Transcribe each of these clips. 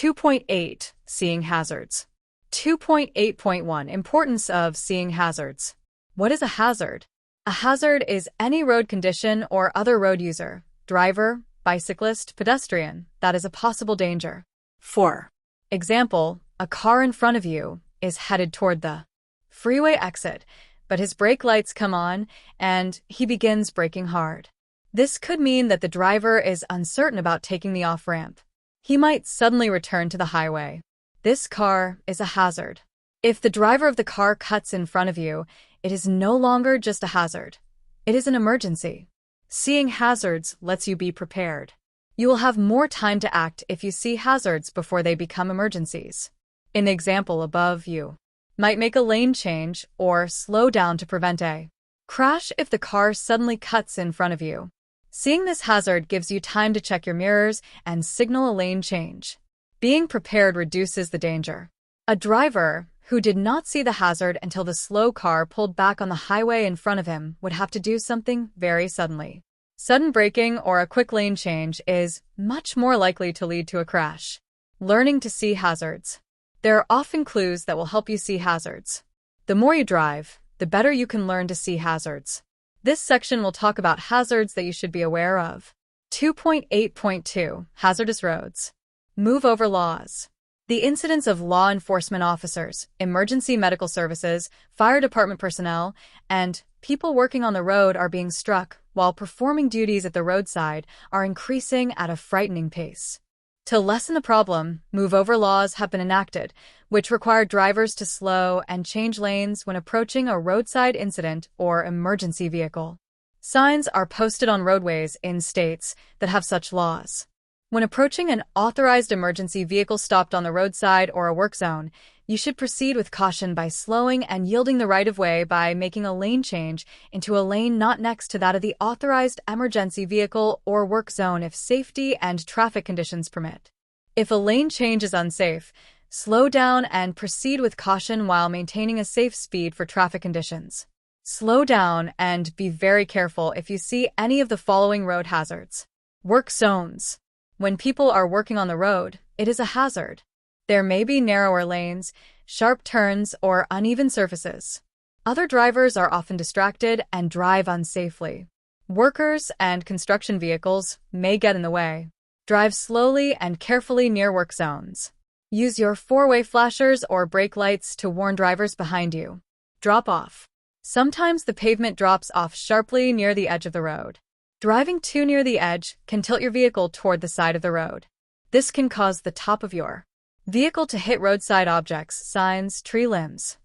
2.8 Seeing hazards. 2.8.1 Importance of seeing hazards. What is a hazard? A hazard is any road condition or other road user, driver, bicyclist, pedestrian, that is a possible danger. 4. Example, a car in front of you is headed toward the freeway exit, but his brake lights come on and he begins braking hard. This could mean that the driver is uncertain about taking the off-ramp. He might suddenly return to the highway. This car is a hazard. If the driver of the car cuts in front of you, it is no longer just a hazard. It is an emergency. Seeing hazards lets you be prepared. You will have more time to act if you see hazards before they become emergencies. In the example above, you might make a lane change or slow down to prevent a crash if the car suddenly cuts in front of you. Seeing this hazard gives you time to check your mirrors and signal a lane change. Being prepared reduces the danger. A driver who did not see the hazard until the slow car pulled back on the highway in front of him would have to do something very suddenly. Sudden braking or a quick lane change is much more likely to lead to a crash. Learning to see hazards. There are often clues that will help you see hazards. The more you drive, the better you can learn to see hazards. This section will talk about hazards that you should be aware of. 2.8.2 Hazardous roads. Move over laws. The incidence of law enforcement officers, emergency medical services, fire department personnel, and people working on the road are being struck while performing duties at the roadside are increasing at a frightening pace. To lessen the problem, move-over laws have been enacted, which require drivers to slow and change lanes when approaching a roadside incident or emergency vehicle. Signs are posted on roadways in states that have such laws. When approaching an authorized emergency vehicle stopped on the roadside or a work zone, you should proceed with caution by slowing and yielding the right-of-way by making a lane change into a lane not next to that of the authorized emergency vehicle or work zone if safety and traffic conditions permit. If a lane change is unsafe, slow down and proceed with caution while maintaining a safe speed for traffic conditions. Slow down and be very careful if you see any of the following road hazards. Work zones. When people are working on the road, it is a hazard. There may be narrower lanes, sharp turns, or uneven surfaces. Other drivers are often distracted and drive unsafely. Workers and construction vehicles may get in the way. Drive slowly and carefully near work zones. Use your four-way flashers or brake lights to warn drivers behind you. Drop off. Sometimes the pavement drops off sharply near the edge of the road. Driving too near the edge can tilt your vehicle toward the side of the road. This can cause the top of your vehicle to hit roadside objects, signs, tree limbs.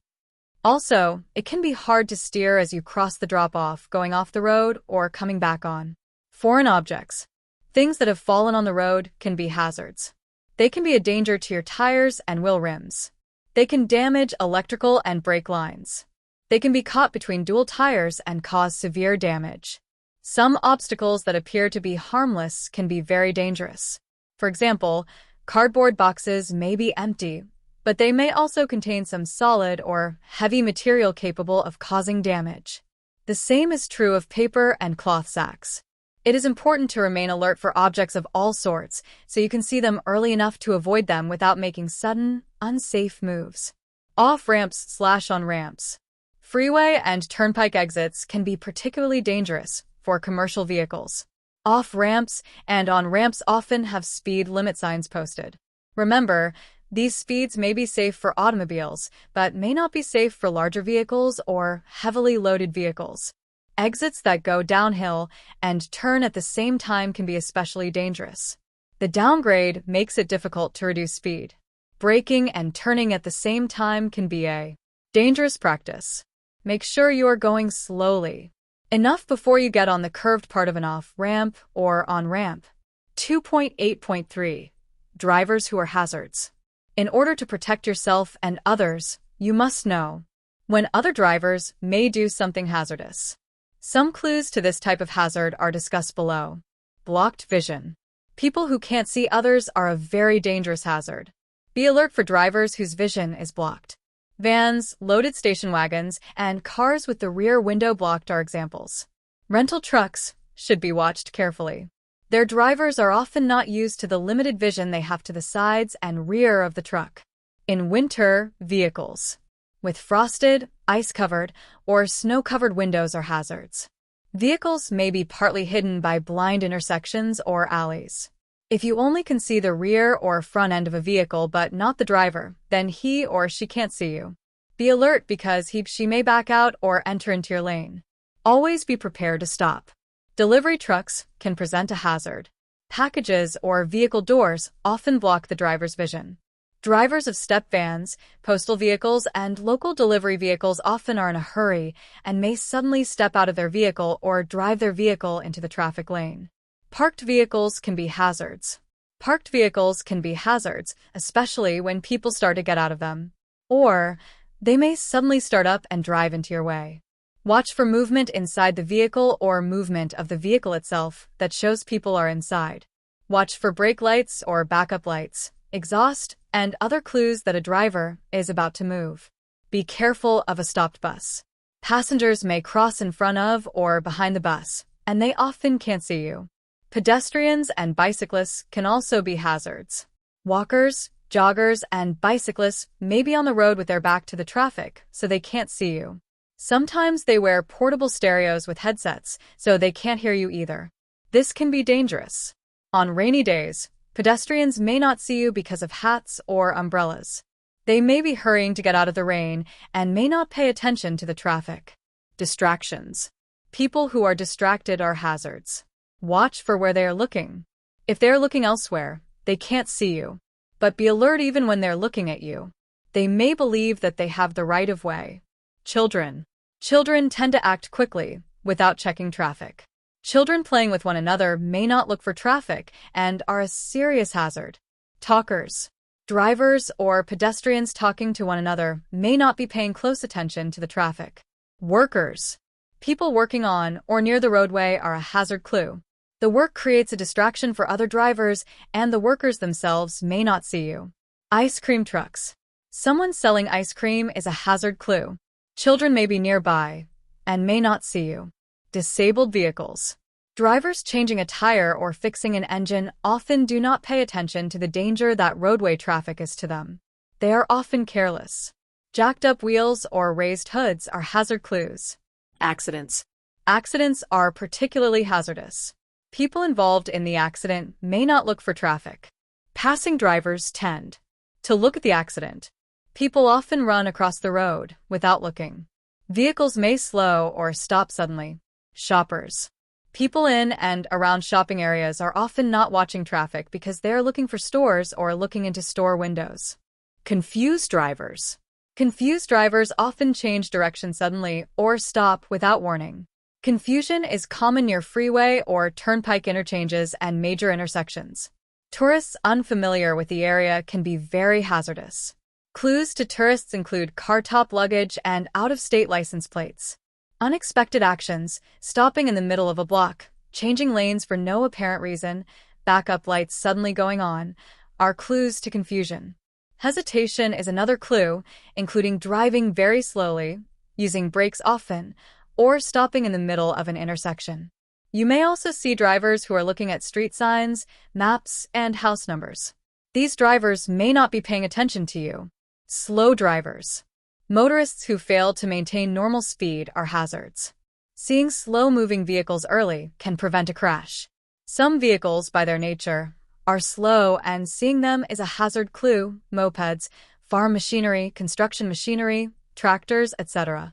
Also, it can be hard to steer as you cross the drop-off, going off the road or coming back on. Foreign objects. Things that have fallen on the road can be hazards. They can be a danger to your tires and wheel rims. They can damage electrical and brake lines. They can be caught between dual tires and cause severe damage. Some obstacles that appear to be harmless can be very dangerous. For example, cardboard boxes may be empty, but they may also contain some solid or heavy material capable of causing damage. The same is true of paper and cloth sacks. It is important to remain alert for objects of all sorts so you can see them early enough to avoid them without making sudden, unsafe moves. Off-ramps/on-ramps. Freeway and turnpike exits can be particularly dangerous for commercial vehicles. Off-ramps and on-ramps often have speed limit signs posted. Remember, these speeds may be safe for automobiles, but may not be safe for larger vehicles or heavily loaded vehicles. Exits that go downhill and turn at the same time can be especially dangerous. The downgrade makes it difficult to reduce speed. Braking and turning at the same time can be a dangerous practice. Make sure you are going slowly. Enough before you get on the curved part of an off-ramp or on-ramp. 2.8.3 Drivers who are hazards. In order to protect yourself and others, you must know when other drivers may do something hazardous. Some clues to this type of hazard are discussed below. Blocked vision. People who can't see others are a very dangerous hazard. Be alert for drivers whose vision is blocked. Vans, loaded station wagons, and cars with the rear window blocked are examples. Rental trucks should be watched carefully. Their drivers are often not used to the limited vision they have to the sides and rear of the truck. In winter, vehicles with frosted, ice-covered, or snow-covered windows are hazards. Vehicles may be partly hidden by blind intersections or alleys. If you only can see the rear or front end of a vehicle but not the driver, then he or she can't see you. Be alert because she may back out or enter into your lane. Always be prepared to stop. Delivery trucks can present a hazard. Packages or vehicle doors often block the driver's vision. Drivers of step vans, postal vehicles, and local delivery vehicles often are in a hurry and may suddenly step out of their vehicle or drive their vehicle into the traffic lane. Parked vehicles can be hazards. Parked vehicles can be hazards, especially when people start to get out of them. Or they may suddenly start up and drive into your way. Watch for movement inside the vehicle or movement of the vehicle itself that shows people are inside. Watch for brake lights or backup lights, exhaust, and other clues that a driver is about to move. Be careful of a stopped bus. Passengers may cross in front of or behind the bus, and they often can't see you. Pedestrians and bicyclists can also be hazards. Walkers, joggers, and bicyclists may be on the road with their back to the traffic, so they can't see you. Sometimes they wear portable stereos with headsets, so they can't hear you either. This can be dangerous. On rainy days, pedestrians may not see you because of hats or umbrellas. They may be hurrying to get out of the rain and may not pay attention to the traffic. Distractions. People who are distracted are hazards. Watch for where they are looking. If they are looking elsewhere, they can't see you. But be alert even when they're looking at you. They may believe that they have the right of way. Children. Children tend to act quickly, without checking traffic. Children playing with one another may not look for traffic and are a serious hazard. Talkers. Drivers or pedestrians talking to one another may not be paying close attention to the traffic. Workers. People working on or near the roadway are a hazard clue. The work creates a distraction for other drivers, and the workers themselves may not see you. Ice cream trucks. Someone selling ice cream is a hazard clue. Children may be nearby and may not see you. Disabled vehicles. Drivers changing a tire or fixing an engine often do not pay attention to the danger that roadway traffic is to them. They are often careless. Jacked up wheels or raised hoods are hazard clues. Accidents. Accidents are particularly hazardous. People involved in the accident may not look for traffic. Passing drivers tend to look at the accident. People often run across the road without looking. Vehicles may slow or stop suddenly. Shoppers. People in and around shopping areas are often not watching traffic because they are looking for stores or looking into store windows. Confused drivers. Confused drivers often change direction suddenly or stop without warning. Confusion is common near freeway or turnpike interchanges and major intersections. Tourists unfamiliar with the area can be very hazardous. Clues to tourists include car-top luggage and out-of-state license plates. Unexpected actions, stopping in the middle of a block, changing lanes for no apparent reason, backup lights suddenly going on, are clues to confusion. Hesitation is another clue, including driving very slowly, using brakes often, or stopping in the middle of an intersection. You may also see drivers who are looking at street signs, maps, and house numbers. These drivers may not be paying attention to you. Slow drivers. Motorists who fail to maintain normal speed are hazards. Seeing slow-moving vehicles early can prevent a crash. Some vehicles, by their nature, are slow, and seeing them is a hazard clue. Mopeds, farm machinery, construction machinery, tractors, etc.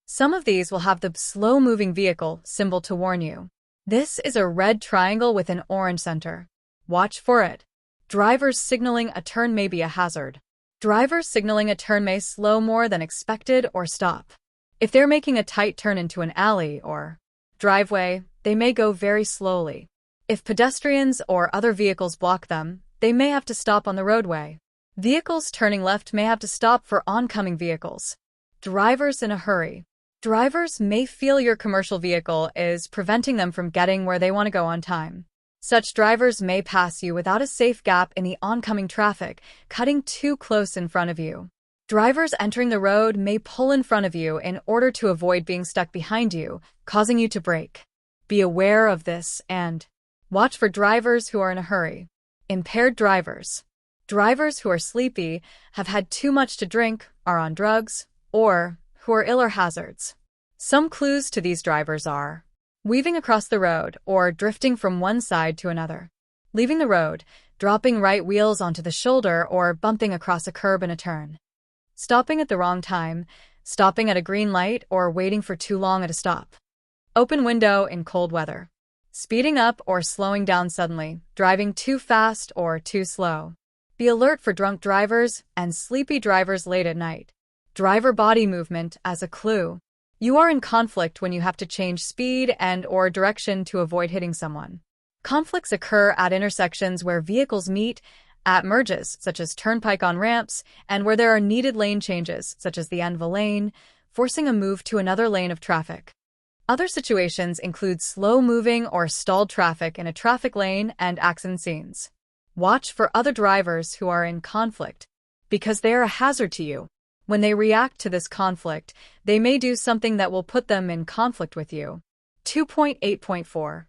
Some of these will have the slow-moving vehicle symbol to warn you. This is a red triangle with an orange center. Watch for it. Drivers signaling a turn may be a hazard. Drivers signaling a turn may slow more than expected or stop. If they're making a tight turn into an alley or driveway, they may go very slowly. If pedestrians or other vehicles block them, they may have to stop on the roadway. Vehicles turning left may have to stop for oncoming vehicles. Drivers in a hurry. Drivers may feel your commercial vehicle is preventing them from getting where they want to go on time. Such drivers may pass you without a safe gap in the oncoming traffic, cutting too close in front of you. Drivers entering the road may pull in front of you in order to avoid being stuck behind you, causing you to brake. Be aware of this and Watch for drivers who are in a hurry. Impaired drivers. Drivers who are sleepy, have had too much to drink, are on drugs, or who are ill are hazards. Some clues to these drivers are weaving across the road or drifting from one side to another, leaving the road, dropping right wheels onto the shoulder or bumping across a curb in a turn, stopping at the wrong time, stopping at a green light or waiting for too long at a stop, open window in cold weather, speeding up or slowing down suddenly, driving too fast or too slow. Be alert for drunk drivers and sleepy drivers late at night. Driver body movement as a clue. You are in conflict when you have to change speed and/or direction to avoid hitting someone. Conflicts occur at intersections where vehicles meet, at merges, such as turnpike on ramps, and where there are needed lane changes, such as the end of a lane, forcing a move to another lane of traffic. Other situations include slow-moving or stalled traffic in a traffic lane and accident scenes. Watch for other drivers who are in conflict, because they are a hazard to you. When they react to this conflict, they may do something that will put them in conflict with you. 2.8.4.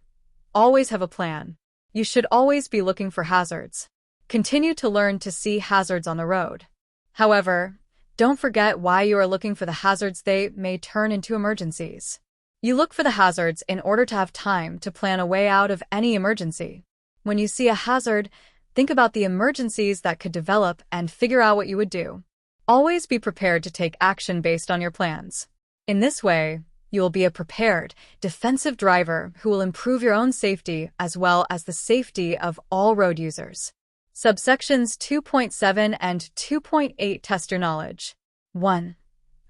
Always have a plan. You should always be looking for hazards. Continue to learn to see hazards on the road. However, don't forget why you are looking for the hazards. They may turn into emergencies. You look for the hazards in order to have time to plan a way out of any emergency. When you see a hazard, think about the emergencies that could develop and figure out what you would do. Always be prepared to take action based on your plans. In this way, you will be a prepared, defensive driver who will improve your own safety as well as the safety of all road users. Subsections 2.7 and 2.8 test your knowledge. 1.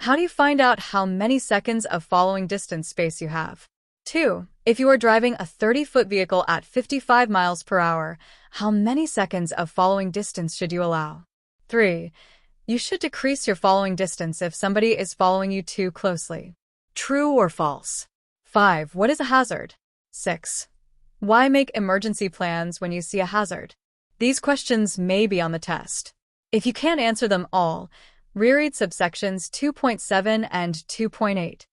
How do you find out how many seconds of following distance space you have? 2. If you are driving a 30-foot vehicle at 55 miles per hour, how many seconds of following distance should you allow? 3. You should decrease your following distance if somebody is following you too closely. True or false? 5. What is a hazard? 6. Why make emergency plans when you see a hazard? These questions may be on the test. If you can't answer them all, reread subsections 2.7 and 2.8.